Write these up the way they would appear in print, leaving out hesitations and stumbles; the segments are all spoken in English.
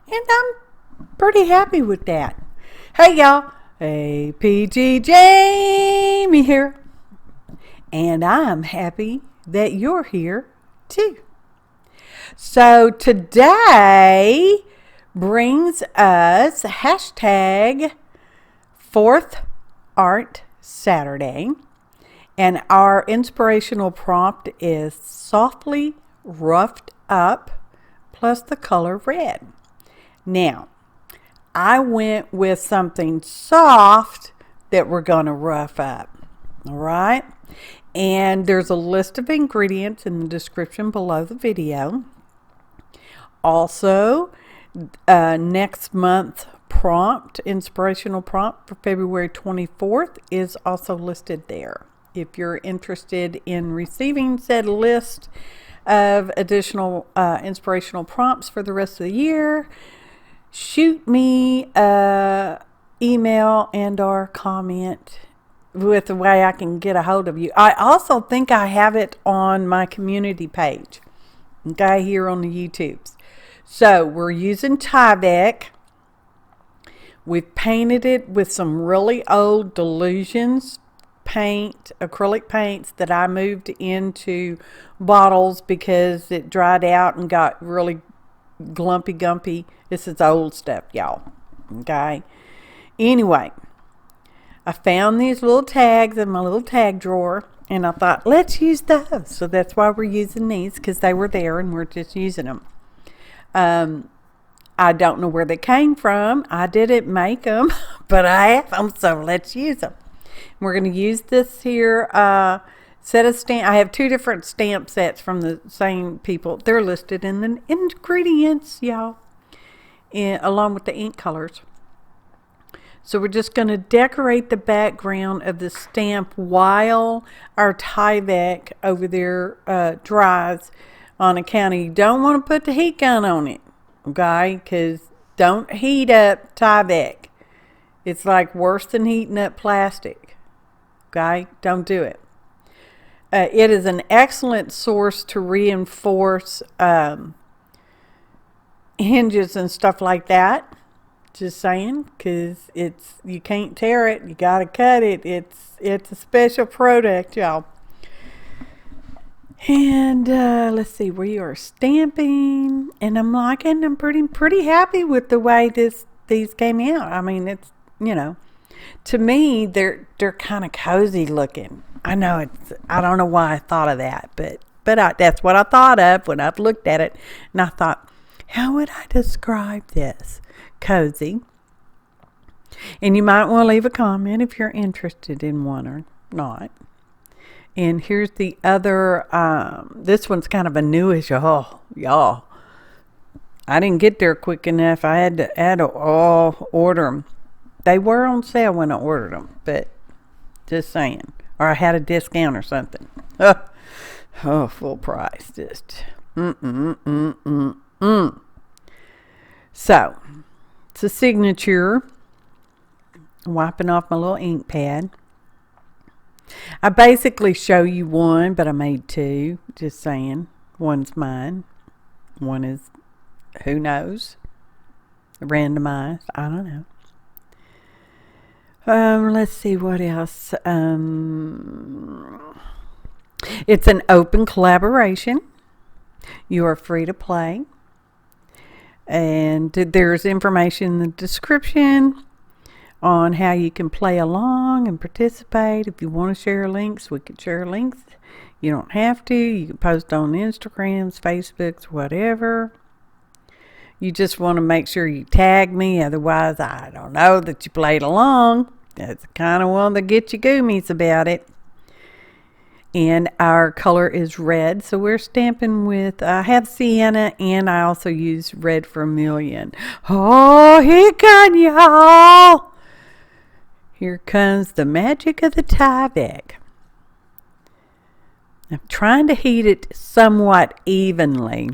and I'm pretty happy with that. Hey y'all, APG Jamie here, and I'm happy that you're here too. So today brings us hashtag 4th Art Saturday, and our inspirational prompt is softly roughed up plus the color red. Now, I went with something soft that we're going to rough up. All right. And there's a list of ingredients in the description below the video. Also, next month prompt, inspirational prompt for February 24th is also listed there. If you're interested in receiving said list of additional inspirational prompts for the rest of the year, shoot me a email and or comment with the way I can get a hold of you. I also think I have it on my community page, okay, here on the YouTubes. So we're using Tyvek. We've painted it with some really old Dylusions paint, acrylic paints that I moved into bottles because it dried out and got really glumpy gumpy. This is old stuff, y'all. Okay. Anyway, I found these little tags in my little tag drawer, and I thought, let's use those. So that's why we're using these, because they were there and we're just using them. I don't know where they came from. I didn't make them, but I have them, so let's use them. We're going to use this here set of stamp. I have two different stamp sets from the same people. They're listed in the ingredients, y'all, along with the ink colors. So we're just going to decorate the background of the stamp while our Tyvek over there dries, on account of you don't want to put the heat gun on it, okay? Because don't heat up Tyvek. It's like worse than heating up plastic. Okay? Don't do it. It is an excellent source to reinforce hinges and stuff like that. Just saying, because you can't tear it. You got to cut it. It's a special product, y'all. And let's see, we are stamping, and I'm liking. I'm pretty happy with the way these came out. I mean, it's, to me, they're kind of cozy looking. I know I don't know why I thought of that, but that's what I thought of when I've looked at it, and I thought, how would I describe this? Cozy. And you might want to leave a comment if you're interested in one or not. And here's the other, this one's kind of a newish. Oh, y'all. I didn't get there quick enough. I had to order them. They were on sale when I ordered them, but just saying. Or I had a discount or something. Oh, full price. Just, So, it's a signature. Wiping off my little ink pad. I basically show you one, but I made two. Just saying. One's mine. One is, who knows? Randomized. I don't know. Let's see what else. It's an open collaboration. You are free to play. And there's information in the description on how you can play along and participate. If you want to share links, we can share links. You don't have to. You can post on Instagrams, Facebooks, whatever. You just want to make sure you tag me. Otherwise, I don't know that you played along. That's kind of one that gets you goomies about it. And our color is red. So we're stamping with, I have sienna, and I also use red vermillion. Oh, here come y'all. Here comes the magic of the Tyvek. I'm trying to heat it somewhat evenly,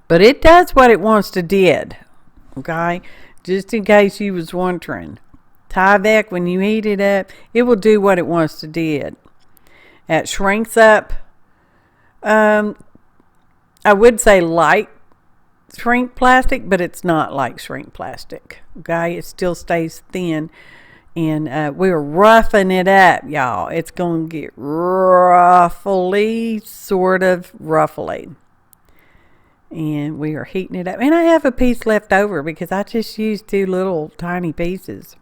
but it does what it wants to did. Okay, just in case you was wondering, Tyvek, when you heat it up, it will do what it wants to did. It shrinks up. I would say light shrink plastic, but it's not like shrink plastic. Okay, it still stays thin. And we're roughing it up, y'all. It's going to get ruffly, sort of ruffly. And we are heating it up. And I have a piece left over because I just used 2 little tiny pieces.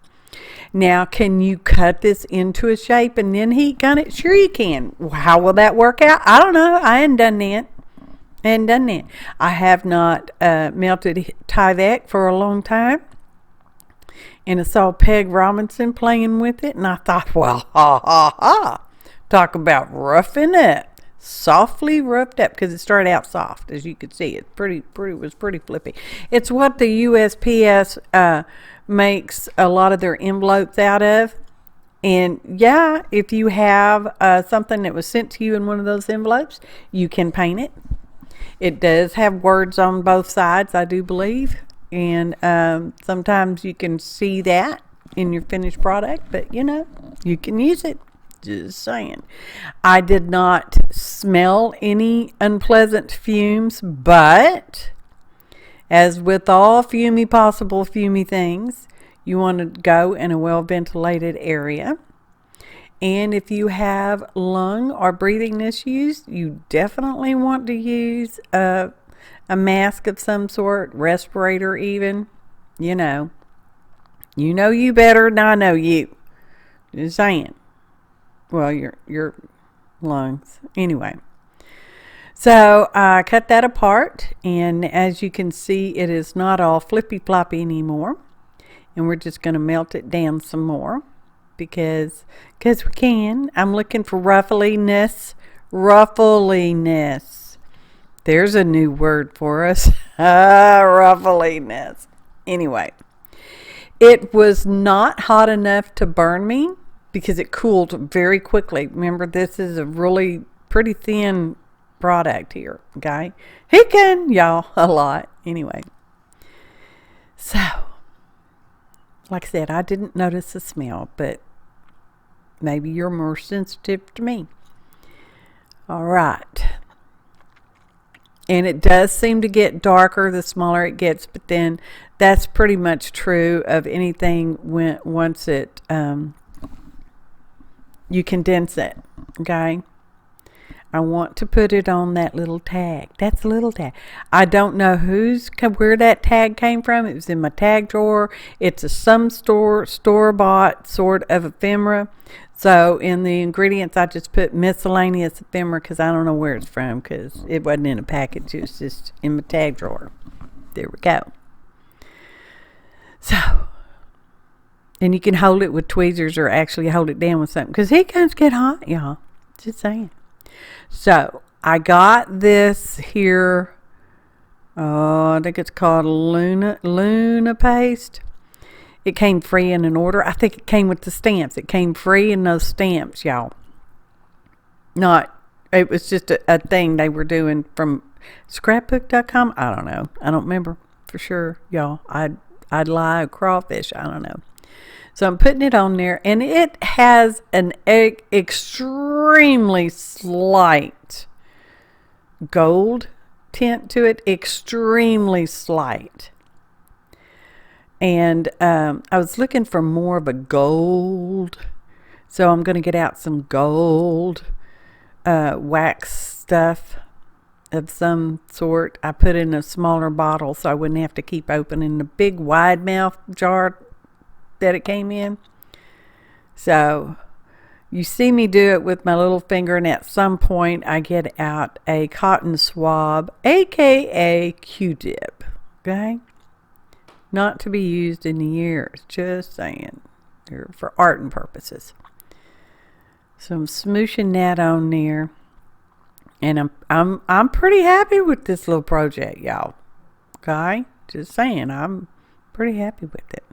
Now, can you cut this into a shape and then heat gun it? Sure you can. How will that work out? I don't know. I hadn't done that. I have not melted Tyvek for a long time. And I saw Peg Robinson playing with it, and I thought, well, talk about roughing up, softly roughed up, because it started out soft, as you could see. It was pretty flippy. It's what the USPS makes a lot of their envelopes out of. And yeah, if you have something that was sent to you in one of those envelopes, you can paint it. It does have words on both sides, I do believe. And sometimes you can see that in your finished product, but you can use it. Just saying. I did not smell any unpleasant fumes, but as with all possible fumey things, you want to go in a well ventilated area. And if you have lung or breathing issues, you definitely want to use a mask of some sort, respirator even. You know you better than I know you. Just saying. Well, your lungs. Anyway. So I cut that apart, and as you can see, it is not all flippy floppy anymore. And we're just going to melt it down some more because we can. I'm looking for ruffliness. There's a new word for us. Ruffliness. Anyway, it was not hot enough to burn me because it cooled very quickly. Remember, this is a really pretty thin product here, okay? He can, y'all, a lot. Anyway, so, like I said, I didn't notice the smell, but maybe you're more sensitive to me. All right. And it does seem to get darker the smaller it gets, but then that's pretty much true of anything once it you condense it. Okay, I want to put it on that little tag. That's a little tag. I don't know where that tag came from. It was in my tag drawer. It's some store-bought sort of ephemera. So in the ingredients, I just put miscellaneous ephemera because I don't know where it's from because it wasn't in a package. It was just in my tag drawer. There we go. So, and you can hold it with tweezers or actually hold it down with something because heat guns get hot, y'all. Just saying. So I got this here. I think it's called Luna paste. It came free in an order. I think it came with the stamps. It came free in those stamps, y'all. It was just a thing they were doing from scrapbook.com. I don't know. I don't remember for sure, y'all. I'd lie, crawfish. I don't know. So I'm putting it on there, and it has an extremely slight gold tint to it. Extremely slight. And I was looking for more of a gold. So I'm going to get out some gold wax stuff of some sort. I put in a smaller bottle so I wouldn't have to keep opening the big wide mouth jar that it came in. So you see me do it with my little finger, and at some point I get out a cotton swab, aka Q-tip. Okay? Not to be used in the ears, just saying. They're for art and purposes. So I'm smooshing that on there, and I'm pretty happy with this little project, y'all. Okay, just saying, I'm pretty happy with it.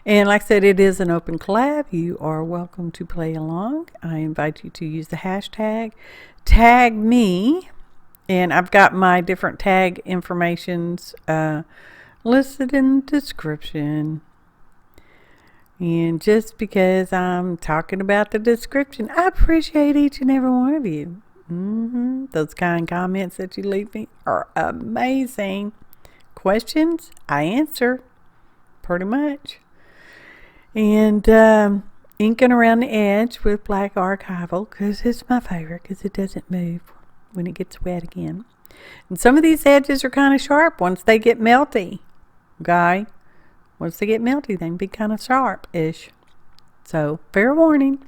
And like I said, it is an open collab. You are welcome to play along. I invite you to use the hashtag, tag me, and I've got my different tag informations listed in the description. And just because I'm talking about the description, I appreciate each and every one of you. Those kind comments that you leave me are amazing. Questions, I answer pretty much. And inking around the edge with black archival because it's my favorite because it doesn't move when it gets wet again. And some of these edges are kind of sharp once they get melty. Okay? Once they get melty, they can be kind of sharp-ish. So, fair warning.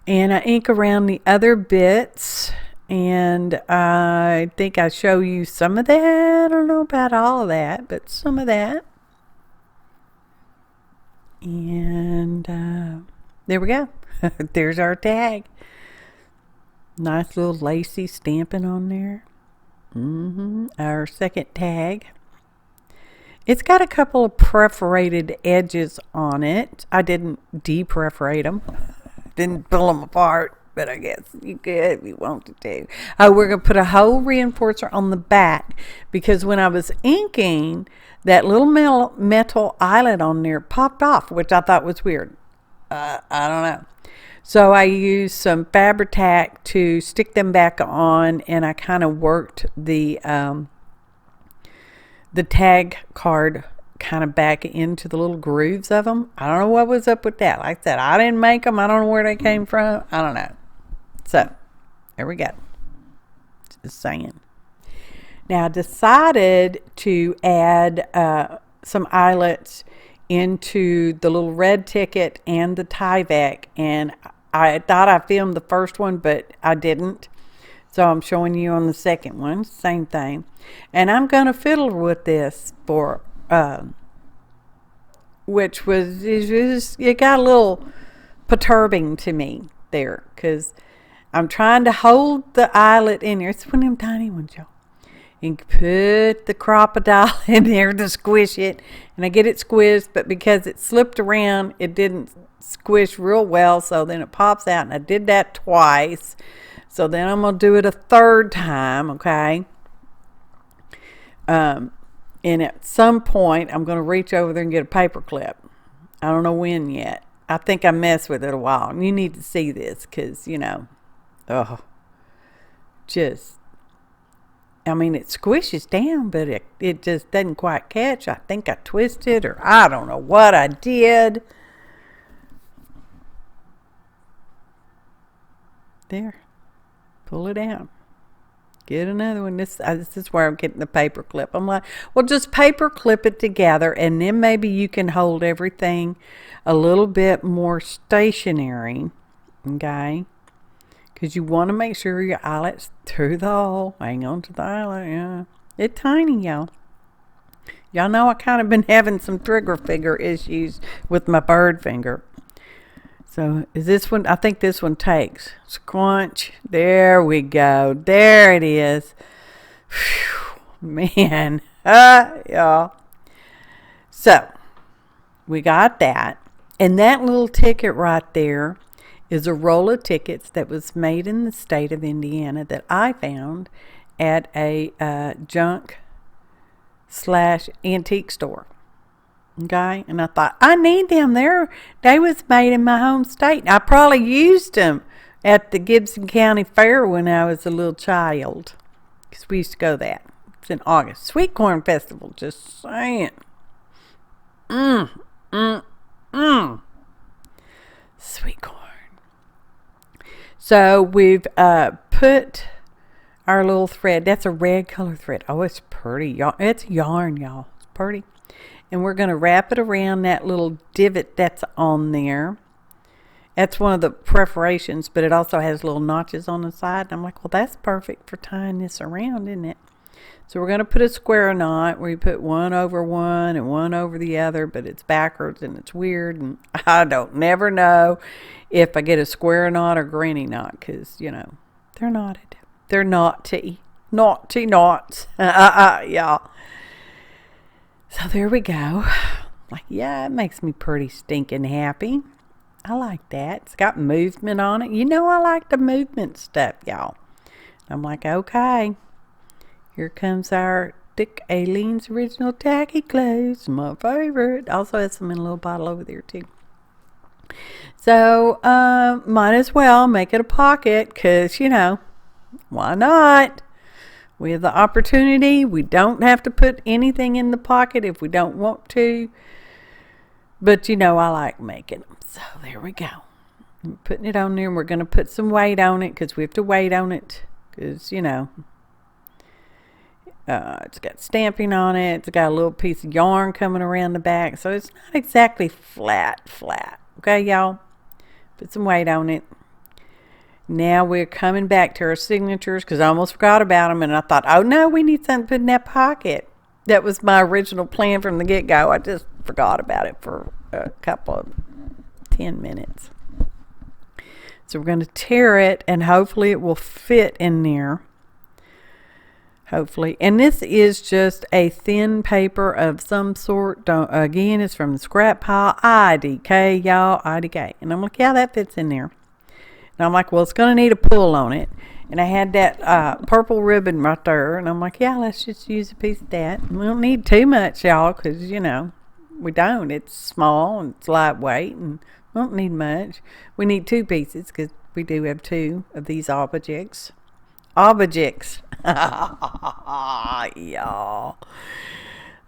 And I ink around the other bits. And I think I show you some of that. I don't know about all of that, but some of that. And there we go. There's our tag. Nice little lacy stamping on there. Our second tag. It's got a couple of perforated edges on it. I didn't deperforate them. Didn't pull them apart, but I guess you could if you wanted to. We're going to put a hole reinforcer on the back because when I was inking, that little metal eyelet on there popped off, which I thought was weird. I don't know. So I used some Fabri-Tac to stick them back on, and I kind of worked the tag card kind of back into the little grooves of them. I don't know what was up with that. Like I said, I didn't make them. I don't know where they came from. I don't know. So, there we go. Just saying. Now, I decided to add some eyelets into the little red ticket and the Tyvek, and I thought I filmed the first one, but I didn't. So I'm showing you on the second one, same thing. And I'm going to fiddle with this for, which was, it got a little perturbing to me there, because I'm trying to hold the eyelet in there. It's one of them tiny ones, y'all. And put the crocodile in there to squish it. And I get it squished, but because it slipped around, it didn't squish real well. So then it pops out, and I did that twice. So then I'm going to do it a third time, okay? And at some point, I'm going to reach over there and get a paper clip. I don't know when yet. I think I messed with it a while. And you need to see this because, you know, just, I mean, it squishes down, but it just doesn't quite catch. I think I twisted, or I don't know what I did. There. Pull it out. Get another one. This is where I'm getting the paper clip. I'm like, well, just paper clip it together, and then maybe you can hold everything a little bit more stationary, okay? Because you want to make sure your eyelet's through the hole. Hang on to the eyelet, yeah. It's tiny, y'all. Y'all know I kind of been having some trigger finger issues with my bird finger. So is this one, I think this one takes. Squunch. There we go. There it is. Whew, man. Y'all. So we got that. And that little ticket right there is a roll of tickets that was made in the state of Indiana that I found at a junk/antique store. Okay, and I thought, I need them. They was made in my home state. I probably used them at the Gibson County Fair when I was a little child. Because we used to go that. It's in August. Sweet Corn Festival, just saying. Sweet corn. So we've put our little thread. That's a red color thread. Oh, it's pretty. It's yarn, y'all. It's pretty. And we're going to wrap it around that little divot that's on there. That's one of the perforations, but it also has little notches on the side. And I'm like, well, that's perfect for tying this around, isn't it? So we're going to put a square knot where you put one over one and one over the other, but it's backwards and it's weird. And I don't never know if I get a square knot or granny knot because, you know, they're knotted. They're naughty. Naughty knots. Y'all. So there we go. Like, yeah, it makes me pretty stinking happy. I like that. It's got movement on it. You know I like the movement stuff, y'all. I'm like, okay. Here comes our Aleene's Original Tacky Clothes. My favorite. Also has some in a little bottle over there, too. So, might as well make it a pocket because, why not? We have the opportunity. We don't have to put anything in the pocket if we don't want to. But, I like making them. So, there we go. I'm putting it on there, and we're going to put some weight on it because we have to wait on it because, it's got stamping on it. It's got a little piece of yarn coming around the back. So, it's not exactly flat. Okay, y'all? Put some weight on it. Now we're coming back to our signatures because I almost forgot about them. And I thought, oh, no, we need something to put in that pocket. That was my original plan from the get-go. I just forgot about it for a couple of 10 minutes. So we're going to tear it, and hopefully it will fit in there. Hopefully. And this is just a thin paper of some sort. Again, it's from the scrap pile. IDK, y'all. IDK. And I'm like, yeah, that fits in there. And I'm like, well, it's going to need a pull on it. And I had that purple ribbon right there. And I'm like, yeah, let's just use a piece of that. We don't need too much, y'all, because, we don't. It's small and it's lightweight and we don't need much. We need 2 pieces because we do have 2 of these objects. Y'all.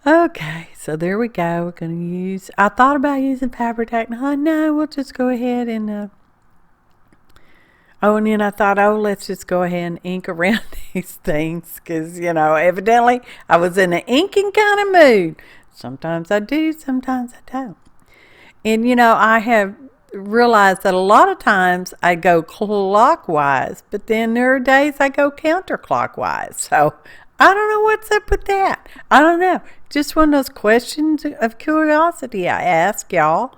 Okay, so there we go. We're going to use, I thought about using Fabri-Tac. No, we'll just go ahead and, and then I thought, let's just go ahead and ink around these things because, evidently I was in an inking kind of mood. Sometimes I do, sometimes I don't. And, I have realized that a lot of times I go clockwise, but then there are days I go counterclockwise. So I don't know what's up with that. I don't know. Just one of those questions of curiosity I ask y'all,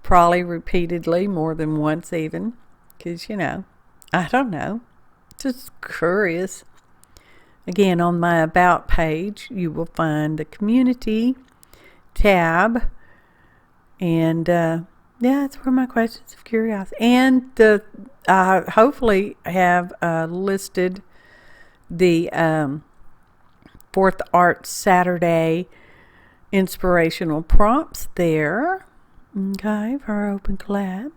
probably repeatedly, more than once even, because, I don't know. Just curious. Again, on my About page, you will find the Community tab. And, that's where my questions of curiosity. And hopefully have listed the 4th Art Saturday inspirational prompts there. Okay, for our open collab.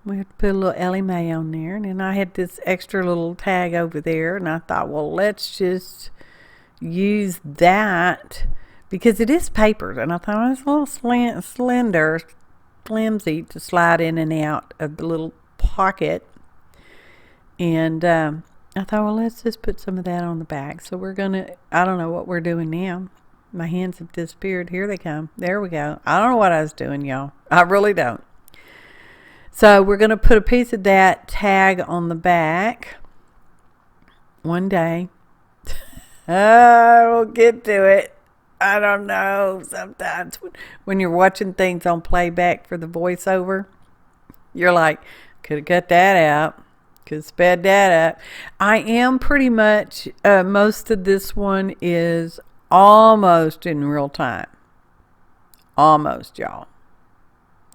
We have to put a little Ellie Mae on there. And then I had this extra little tag over there. And I thought, well, let's just use that because it is papered. And I thought it's a little slender, flimsy to slide in and out of the little pocket. And I thought, well, let's just put some of that on the back. So we're going to, I don't know what we're doing now. My hands have disappeared. Here they come. There we go. I don't know what I was doing, y'all. I really don't. So we're going to put a piece of that tag on the back one day. We'll get to it. I don't know. Sometimes when you're watching things on playback for the voiceover, you're like, could have cut that out. Could have sped that up. I am pretty much, most of this one is almost in real time. Almost, y'all.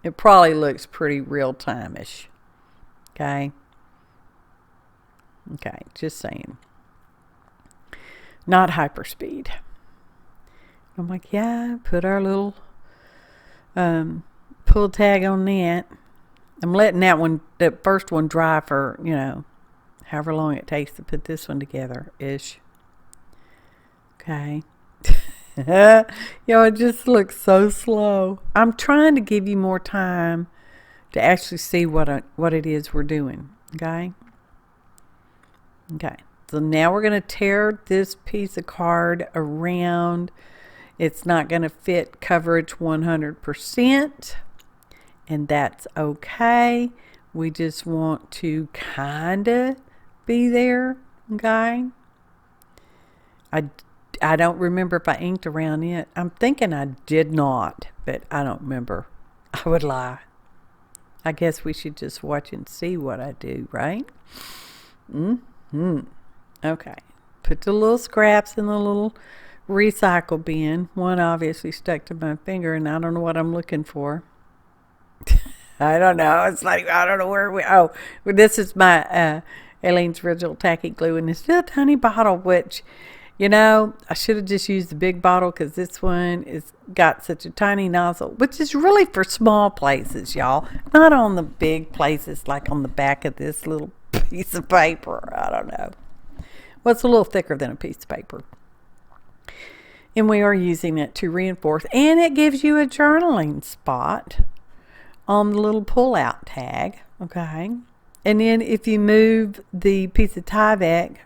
It probably looks pretty real time-ish. Okay? Okay, just saying. Not hyperspeed. I'm like, yeah, put our little pull tag on that. I'm letting that first one dry for, however long it takes to put this one together-ish. Okay. It just looks so slow. I'm trying to give you more time to actually see what it is we're doing. Okay. So now we're going to tear this piece of card around. It's not going to fit coverage 100%, and that's okay. We just want to kind of be there. Okay. I don't remember if I inked around it. I'm thinking I did not, but I don't remember. I would lie. I guess we should just watch and see what I do, right? Okay. Put the little scraps in the little recycle bin. One obviously stuck to my finger, and I don't know what I'm looking for. I don't know. It's like, I don't know where this is my Aleene's original tacky glue in this little tiny bottle, which You know, I should have just used the big bottle because this one is got such a tiny nozzle, which is really for small places, y'all. Not on the big places like on the back of this little piece of paper. I don't know. Well, it's a little thicker than a piece of paper. And we are using it to reinforce. And it gives you a journaling spot on the little pull-out tag. Okay. And then if you move the piece of Tyvek,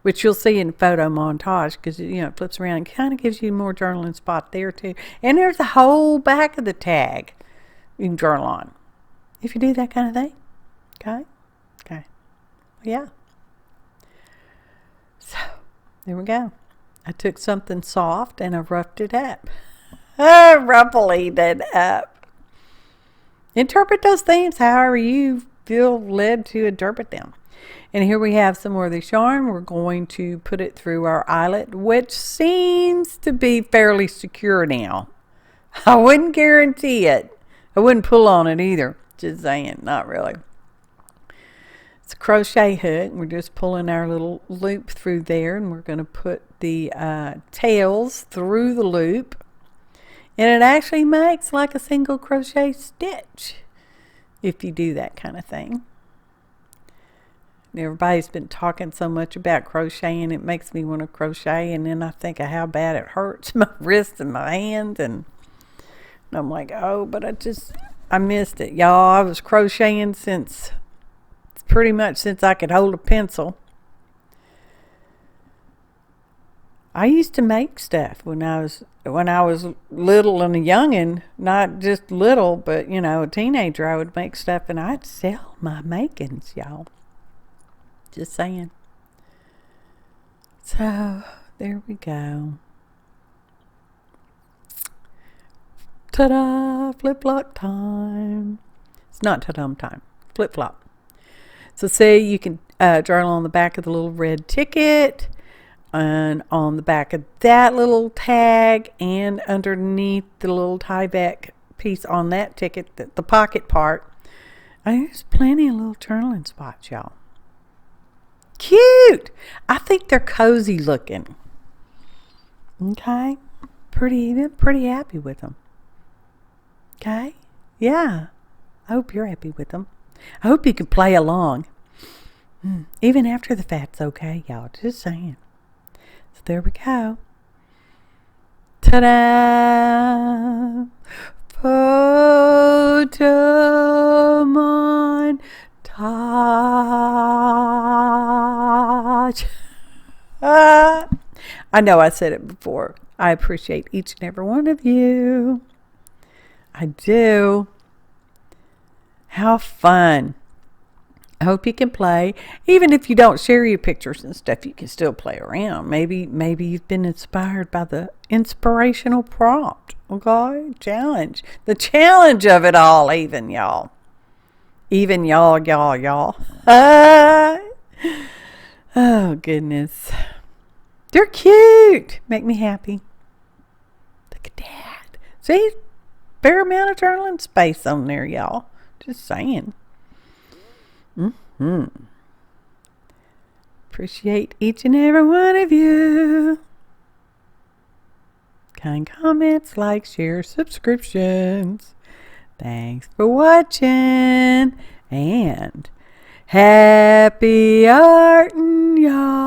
which you'll see in photo montage, because it flips around and kind of gives you more journaling spot there too. And there's the whole back of the tag you can journal on. If you do that kind of thing. Okay. Okay. Yeah. So, there we go. I took something soft and I roughed it up. Ruffled it up. Interpret those things however you feel led to interpret them. And here we have some more of this yarn. We're going to put it through our eyelet, which seems to be fairly secure now. I wouldn't guarantee it. I wouldn't pull on it either. Just saying, not really. It's a crochet hook. We're just pulling our little loop through there, and we're going to put the tails through the loop. And it actually makes like a single crochet stitch if you do that kind of thing. Everybody's been talking so much about crocheting, it makes me want to crochet, and then I think of how bad it hurts my wrists and my hands, and I'm like, oh, but I missed it, y'all. I was crocheting pretty much since I could hold a pencil. I used to make stuff when I was little and a youngin', not just little, but a teenager. I would make stuff and I'd sell my makings, y'all. Just saying. So there we go. Ta-da! Flip-flop time. It's not ta-dum time. Flip-flop. So see, you can journal on the back of the little red ticket, and on the back of that little tag, and underneath the little Tyvek piece on that ticket, the pocket part. There's plenty of little journaling spots, y'all. Cute! I think they're cozy looking. Okay? Pretty happy with them. Okay? Yeah. I hope you're happy with them. I hope you can play along. Even after the fat's okay, y'all. Just saying. So there we go. Ta-da! Photo montage. I know I said it before. I appreciate each and every one of you. I do. How fun. I hope you can play. Even if you don't share your pictures and stuff, you can still play around. Maybe you've been inspired by the inspirational prompt. Okay? Challenge. The challenge of it all, even, y'all. Even y'all. Oh, goodness. They're cute. Make me happy. Look at that. See? Fair amount of journaling space on there, y'all. Just saying. Appreciate each and every one of you. Kind comments, like, share, subscriptions. Thanks for watching. And happy artin', y'all.